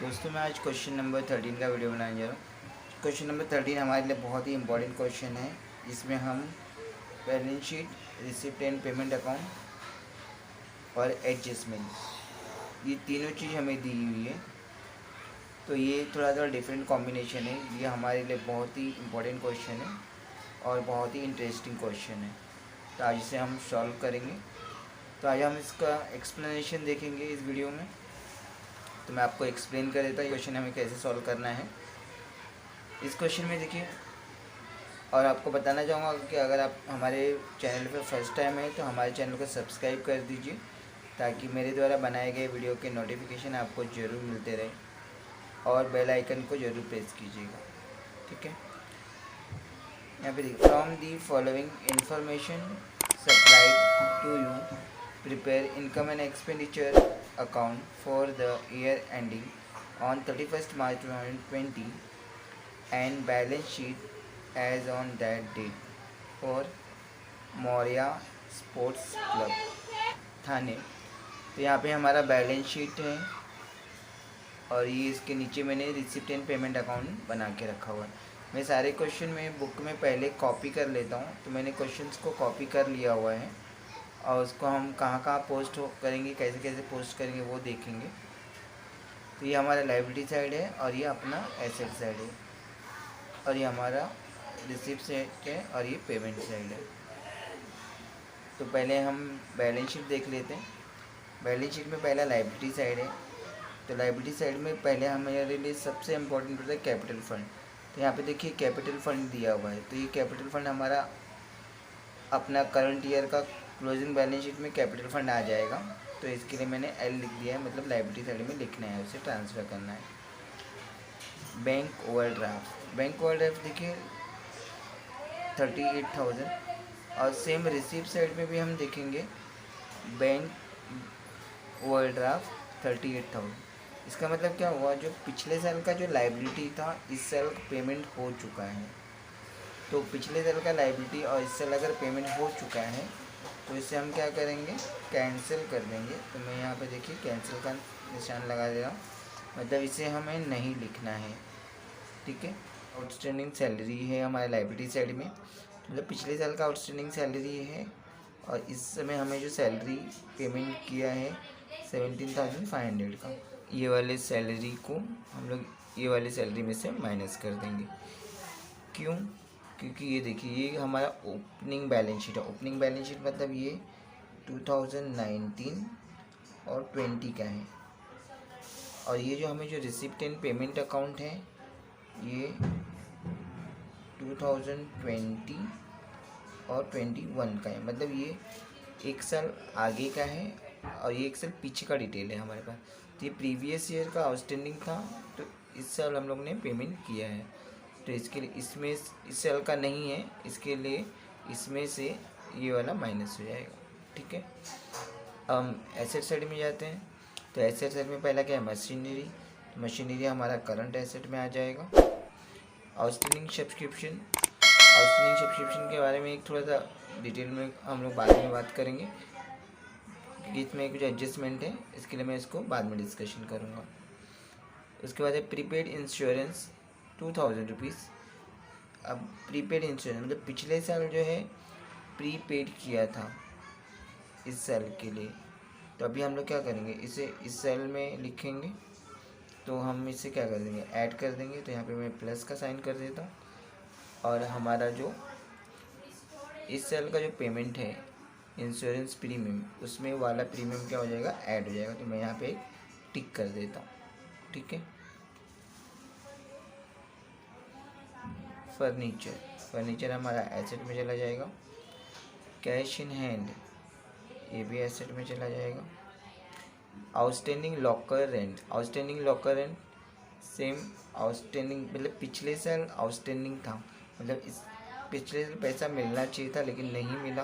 दोस्तों मैं आज क्वेश्चन नंबर 13 का वीडियो बनाने जा रहा हूँ। क्वेश्चन नंबर 13 हमारे लिए बहुत ही इंपॉर्टेंट क्वेश्चन है। इसमें हम balance sheet, receipt and payment account और एडजस्टमेंट, ये तीनों चीज़ हमें दी हुई है। तो ये थोड़ा सा डिफरेंट कॉम्बिनेशन है। ये हमारे लिए बहुत ही इंपॉर्टेंट क्वेश्चन है और बहुत ही इंटरेस्टिंग क्वेश्चन है। तो आज इसे हम सॉल्व करेंगे। तो आज हम इसका एक्सप्लेनेशन देखेंगे इस वीडियो में। तो मैं आपको एक्सप्लेन कर देता हूँ क्वेश्चन हमें कैसे सॉल्व करना है। इस क्वेश्चन में देखिए, और आपको बताना चाहूँगा कि अगर आप हमारे चैनल पर फर्स्ट टाइम है तो हमारे चैनल को सब्सक्राइब कर दीजिए, ताकि मेरे द्वारा बनाए गए वीडियो के नोटिफिकेशन आपको ज़रूर मिलते रहे, और बेल आइकन को ज़रूर प्रेस कीजिएगा। ठीक है, यहाँ पे देखिए, from the following information supplied to you, prepare income and expenditure account for the year ending on 31st March 2020 and balance sheet as on that date for Maurya sports club थाने। तो यहाँ पे हमारा बैलेंस शीट है और ये इसके नीचे मैंने रिसिप्ट एंड पेमेंट अकाउंट बना के रखा हुआ है। मैं सारे क्वेश्चन में बुक में पहले कॉपी कर लेता हूँ, तो मैंने क्वेश्चंस को कॉपी कर लिया हुआ है और उसको हम कहाँ कहाँ पोस्ट करेंगे, कैसे कैसे पोस्ट करेंगे वो देखेंगे। तो ये हमारा लायबिलिटी साइड है और ये अपना एसेट साइड है, और ये हमारा रिसिप्ट साइड है और ये पेमेंट साइड है। तो पहले हम बैलेंस शीट देख लेते हैं। बैलेंस शीट में पहला लायबिलिटी साइड है। तो लायबिलिटी साइड में पहले हमारे लिए सबसे इम्पोर्टेंट होता है कैपिटल फंड। तो यहाँ पे देखिए कैपिटल फंड दिया हुआ है। तो ये कैपिटल फंड हमारा अपना करंट ईयर का क्लोजिंग बैलेंस शीट में कैपिटल फंड आ जाएगा। तो इसके लिए मैंने एल लिख दिया है, मतलब लायबिलिटी साइड में लिखना है, उसे ट्रांसफ़र करना है। बैंक ओवरड्राफ्ट, बैंक ओवरड्राफ्ट देखिए 38,000, और सेम रिसीप्ट साइड में भी हम देखेंगे बैंक ओवरड्राफ्ट 38,000। इसका मतलब क्या हुआ, जो पिछले साल का जो लायबिलिटी था इस साल पेमेंट हो चुका है। तो पिछले साल का लायबिलिटी और इस साल अगर पेमेंट हो चुका है तो इसे हम क्या करेंगे, कैंसिल कर देंगे। तो मैं यहाँ पे देखिए कैंसिल का निशान लगा दे रहा हूँ, मतलब इसे हमें नहीं लिखना है। ठीक है, आउटस्टैंडिंग सैलरी है हमारे लायबिलिटी साइड में, मतलब पिछले साल का आउटस्टैंडिंग सैलरी है, और इस समय हमें जो सैलरी पेमेंट किया है 17,500 का, ये वाले सैलरी को हम लोग ये वाली सैलरी में से माइनस कर देंगे। क्यों? क्योंकि ये देखिए ये हमारा ओपनिंग बैलेंस शीट है। ओपनिंग बैलेंस शीट मतलब ये 2019 और 20 का है, और ये जो हमें जो रिसिप्ट एंड पेमेंट अकाउंट है ये 2020 और 21 का है, मतलब ये एक साल आगे का है और ये एक साल पीछे का डिटेल है हमारे पास। तो ये प्रीवियस ईयर का आउटस्टैंडिंग था, तो इस साल हम लोग ने पेमेंट किया है। तो इसके लिए इसमें इस साल का नहीं है, इसके लिए इसमें से ये वाला माइनस हो जाएगा। ठीक है, हम एसेट साइड में जाते हैं। तो एसेट साइड में पहला क्या है, मशीनरी। तो मशीनरी हमारा करंट एसेट में आ जाएगा। आउटस्टैंडिंग सब्सक्रिप्शन, आउटस्टैंडिंग सब्सक्रिप्शन के बारे में एक थोड़ा सा डिटेल में हम लोग बाद में बात करेंगे, क्योंकि इसमें कुछ एडजस्टमेंट है, इसके लिए मैं इसको बाद में डिस्कशन करूँगा। उसके बाद है प्रीपेड इंश्योरेंस 2,000 रुपीज़। अब प्रीपेड इंश्योरेंस मतलब पिछले साल जो है प्रीपेड किया था इस साल के लिए, तो अभी हम लोग क्या करेंगे, इसे इस साल में लिखेंगे। तो हम इसे क्या कर देंगे, ऐड कर देंगे। तो यहाँ पे मैं प्लस का साइन कर देता हूँ, और हमारा जो इस साल का जो पेमेंट है इंश्योरेंस प्रीमियम, उसमें वाला प्रीमियम क्या हो जाएगा, ऐड हो जाएगा। तो मैं यहाँ पे एक टिक कर देता हूँ। ठीक है, फर्नीचर, फर्नीचर हमारा एसेट में चला जाएगा। कैश इन हैंड, ये भी एसेट में चला जाएगा। Outstanding locker rent, outstanding locker rent same outstanding, मतलब पिछले साल आउटस्टैंडिंग था, मतलब इस पिछले साल पैसा मिलना चाहिए था लेकिन नहीं मिला,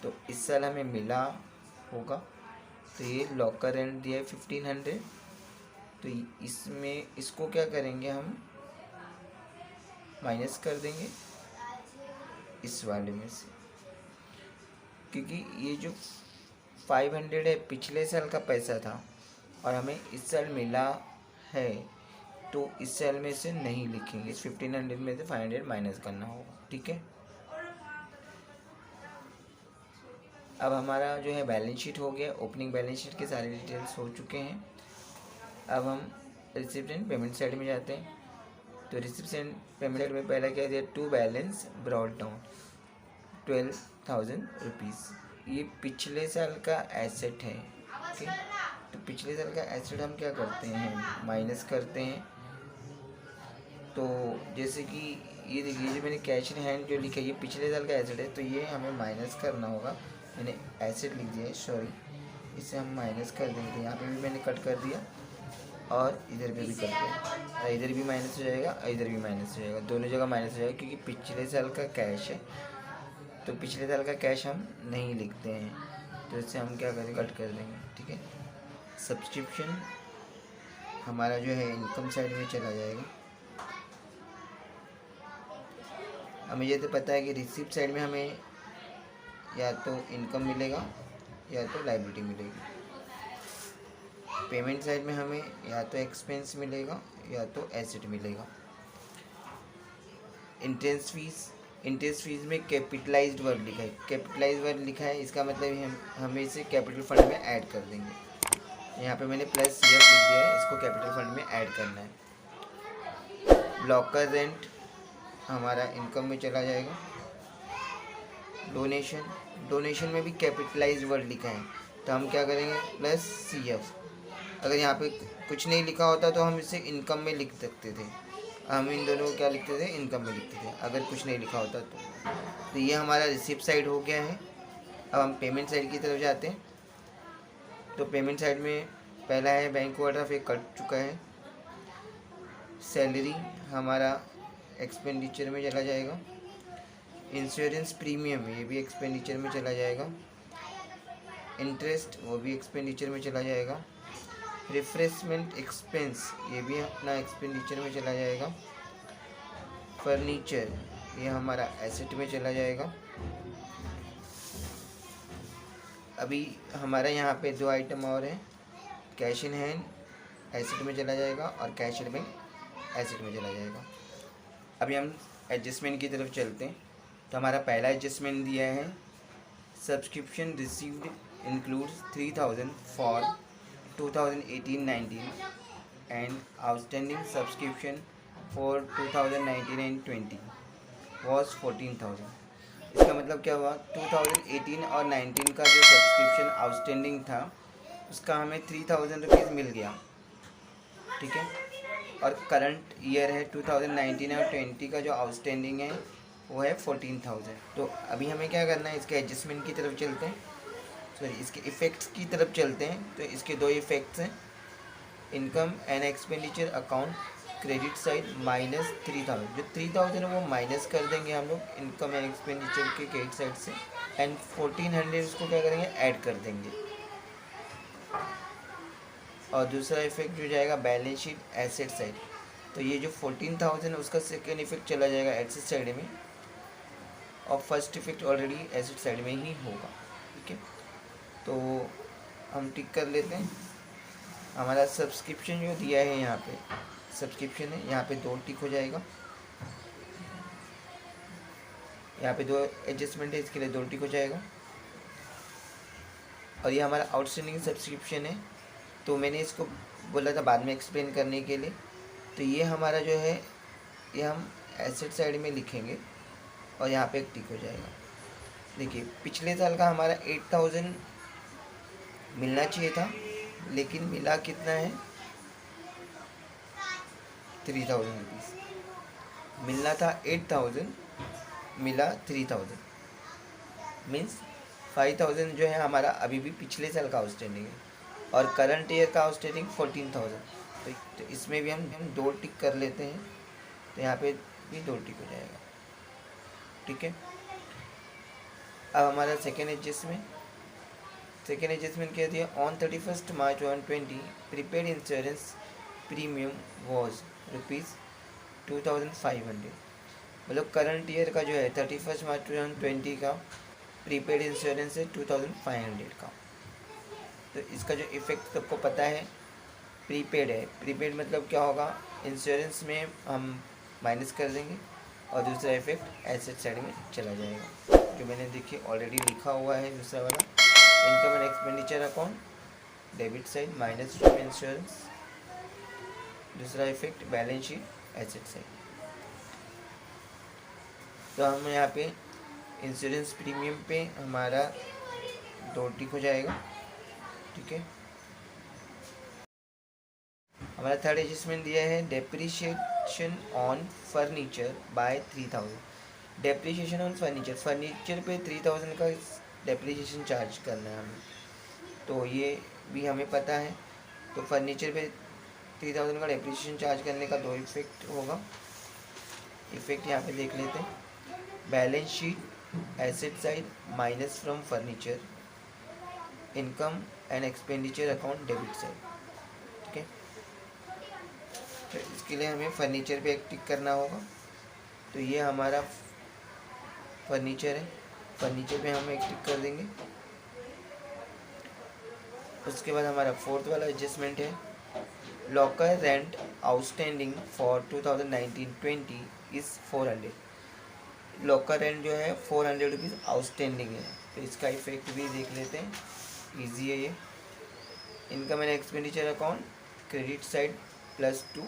तो इस साल हमें मिला होगा। तो ये लॉकर रेंट दिया है 1500। तो इसमें इसको क्या करेंगे, हम माइनस कर देंगे इस वाले में से, क्योंकि ये जो 500 है पिछले साल का पैसा था और हमें इस साल मिला है तो इस सेल में से नहीं लिखेंगे, इस 1500 में से 500 माइनस करना होगा। ठीक है, अब हमारा जो है बैलेंस शीट हो गया, ओपनिंग बैलेंस शीट के सारे डिटेल्स हो चुके हैं। अब हम रिसिप्ट एंड पेमेंट साइड में जाते हैं। तो रिसिप्ट एंड पेमेंट साइड में पहला क्या दिया, to balance brought down 12,000 rupees. ये पिछले साल का एसेट है। ठीक, तो पिछले साल का एसेट हम क्या करते हैं, माइनस करते हैं। तो जैसे कि ये देखिए, जो मैंने कैश इन हैंड जो लिखा है ये पिछले साल का एसेट है, तो ये हमें माइनस करना होगा। मैंने एसेट लिख दिया है, सॉरी, इसे हम माइनस कर देंगे। तो यहाँ पे भी मैंने कट कर दिया और इधर पे भी कर दिया, इधर भी माइनस हो जाएगा, इधर भी माइनस हो जाएगा, दोनों जगह माइनस हो जाएगा क्योंकि पिछले साल का कैश है। तो पिछले साल का कैश हम नहीं लिखते हैं, तो इससे हम क्या करेंगे, कट कर देंगे। ठीक है, सब्सक्रिप्शन हमारा जो है इनकम साइड में चला जाएगा। हमें ये तो पता है कि रिसिप्ट साइड में हमें या तो इनकम मिलेगा या तो लायबिलिटी मिलेगी। पेमेंट साइड में हमें या तो एक्सपेंस मिलेगा या तो एसेट मिलेगा। इंटरेस्ट फीस में कैपिटलाइज्ड वर्ड लिखा है, कैपिटलाइज्ड वर्ड लिखा है, इसका मतलब हमें इसे कैपिटल फंड में ऐड कर देंगे। यहाँ पे मैंने प्लस CF लिख दिया है, इसको कैपिटल फंड में ऐड करना है। लॉकर रेंट हमारा इनकम में चला जाएगा। डोनेशन में भी कैपिटलाइज्ड वर्ड लिखा है, तो हम क्या करेंगे, प्लस CF। अगर यहाँ पे कुछ नहीं लिखा होता तो हम इसे इनकम में लिख सकते थे, हम इन दोनों को क्या लिखते थे, इनकम में लिखते थे, अगर कुछ नहीं लिखा होता तो ये हमारा रिसिप्ट साइड हो गया है। अब हम पेमेंट साइड की तरफ जाते हैं। तो पेमेंट साइड में पहला है बैंक ओवरड्राफ्ट, एक कट चुका है। सैलरी हमारा एक्सपेंडिचर में चला जाएगा। इंश्योरेंस प्रीमियम ये भी एक्सपेंडिचर में चला जाएगा। इंटरेस्ट वो भी एक्सपेंडिचर में चला जाएगा। रिफ्रेशमेंट एक्सपेंस ये भी अपना एक्सपेंडिचर में चला जाएगा। फर्नीचर ये हमारा एसेट में चला जाएगा। अभी हमारा यहाँ पे दो आइटम और हैं, कैश इन हैंड एसेट में चला जाएगा और कैश इन बैंक एसेट में चला जाएगा। अभी हम एडजस्टमेंट की तरफ चलते हैं। तो हमारा पहला एडजस्टमेंट दिया है, subscription received includes 3,000 for 2018-19 and outstanding subscription for 2019 and 20 was 14,000। इसका मतलब क्या हुआ, 2018 और 19 का जो सब्सक्रिप्शन आउटस्टैंडिंग था उसका हमें 3,000 रुपीज़ मिल गया। ठीक है, और करंट ईयर है 2019 और 20 का जो आउटस्टैंडिंग है वो है 14,000। तो अभी हमें क्या करना है, इसके एडजस्टमेंट की तरफ चलते हैं, सॉरी इसके इफ़ेक्ट्स की तरफ चलते हैं। तो इसके दो इफ़ेक्ट्स हैं, income and expenditure account credit side minus 3,000, जो 3,000 है वो माइनस कर देंगे हम लोग इनकम एंड एक्सपेंडिचर के क्रेडिट साइड से, एंड 1,400 उसको क्या करेंगे, ऐड कर देंगे। और दूसरा इफेक्ट जो जाएगा बैलेंस शीट एसेट साइड, तो ये जो 14,000 है उसका सेकेंड इफेक्ट चला जाएगा एसेट साइड में, और first effect already asset side में ही होगा। ठीक है, तो हम टिक कर लेते हैं। हमारा सब्सक्रिप्शन जो दिया है यहाँ पे सब्सक्रिप्शन है, यहाँ पे 2 टिक हो जाएगा। यहाँ पे 2 एडजस्टमेंट है, इसके लिए 2 टिक हो जाएगा। और ये हमारा आउटस्टैंडिंग सब्सक्रिप्शन है, तो मैंने इसको बोला था बाद में एक्सप्लेन करने के लिए। तो ये हमारा जो है ये हम एसेट साइड में लिखेंगे और यहाँ पे एक टिक हो जाएगा। देखिए पिछले साल का हमारा 8,000 मिलना चाहिए था, लेकिन मिला कितना है, 3,000 रुपीज़। मिलना था 8,000, मिला 3,000, मीन्स 5,000 जो है हमारा अभी भी पिछले साल का आउटस्टैंडिंग है, और करंट ईयर का आउटस्टैंडिंग 14,000। तो इसमें भी हम 2 टिक कर लेते हैं, तो यहाँ पे भी 2 टिक हो जाएगा। ठीक है, अब हमारा सेकेंड एडजस्टमेंट क्या दिया, on 31 March 2020 prepaid insurance premium was ₹2,500। मतलब करंट ईयर का जो है 31 मार्च 2020 का प्रीपेड इंश्योरेंस है 2,500 का। तो इसका जो इफ़ेक्ट सबको पता है प्रीपेड है। प्रीपेड मतलब क्या होगा, इंश्योरेंस में हम माइनस कर देंगे और दूसरा इफेक्ट एसेट साइड में चला जाएगा, जो मैंने देखिए ऑलरेडी लिखा हुआ है। दूसरा वाला income and expenditure account debit side minus from insurance, दूसरा effect balance sheet asset side. तो हम यहाँ पे इंश्योरेंस प्रीमियम पे हमारा 2 टिक हो जाएगा, ठीक है। हमारा थर्ड एडजस्टमेंट दिया है depreciation on furniture bye 3000। Depreciation on furniture पे 3000 का डेप्रीशिएशन चार्ज करना है हमें, तो ये भी हमें पता है। तो फर्नीचर पे 3000 का डेप्रीशिएशन चार्ज करने का 2 इफेक्ट होगा। इफेक्ट यहाँ पे देख लेते हैं। Balance sheet asset side minus from furniture, income and expenditure account debit side, ठीक है। तो इसके लिए हमें फर्नीचर पे एक टिक करना होगा। तो ये हमारा फर्नीचर है, फर्नीचर पे हम एक टिक कर देंगे। उसके बाद हमारा फोर्थ वाला एडजस्टमेंट है locker rent outstanding for 2019-20 is 400। Locker rent जो है 400 रुपीज़ आउटस्टैंडिंग है, तो इसका इफेक्ट भी देख लेते हैं, ईजी है ये। Income and expenditure account credit side +2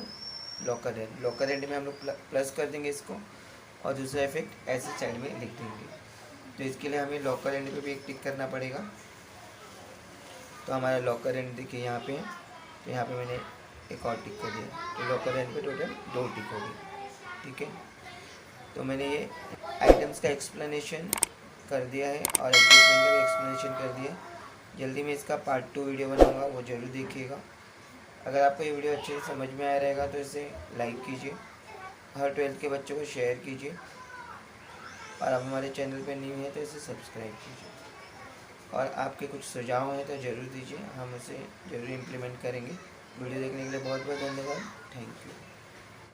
locker rent में हम लोग प्लस कर देंगे इसको, और दूसरा इफेक्ट ऐसे साइड में लिख देंगे। तो इसके लिए हमें लॉकर रेंट पे भी एक टिक करना पड़ेगा। तो हमारा लॉकर रेंट देखिए यहाँ पे है, तो यहाँ पे मैंने एक और टिक कर दिया, तो लॉकर रेंट पे टोटल 2 टिक हो गई, ठीक है। तो मैंने ये आइटम्स का एक्सप्लेनेशन कर दिया है और एडजस्टमेंट का भी एक्सप्लेनेशन कर दिया है। जल्दी में इसका पार्ट 2 वीडियो बनाऊंगा, वो ज़रूर देखिएगा। अगर आपको ये वीडियो अच्छे से समझ में आ रहेगा तो इसे लाइक कीजिए, हर 12th के बच्चों को शेयर कीजिए, और आप हमारे चैनल पर न्यू हैं तो इसे सब्सक्राइब कीजिए। और आपके कुछ सुझाव हैं तो ज़रूर दीजिए, हम उसे ज़रूर इम्प्लीमेंट करेंगे। वीडियो देखने के लिए बहुत बहुत धन्यवाद। Thank you.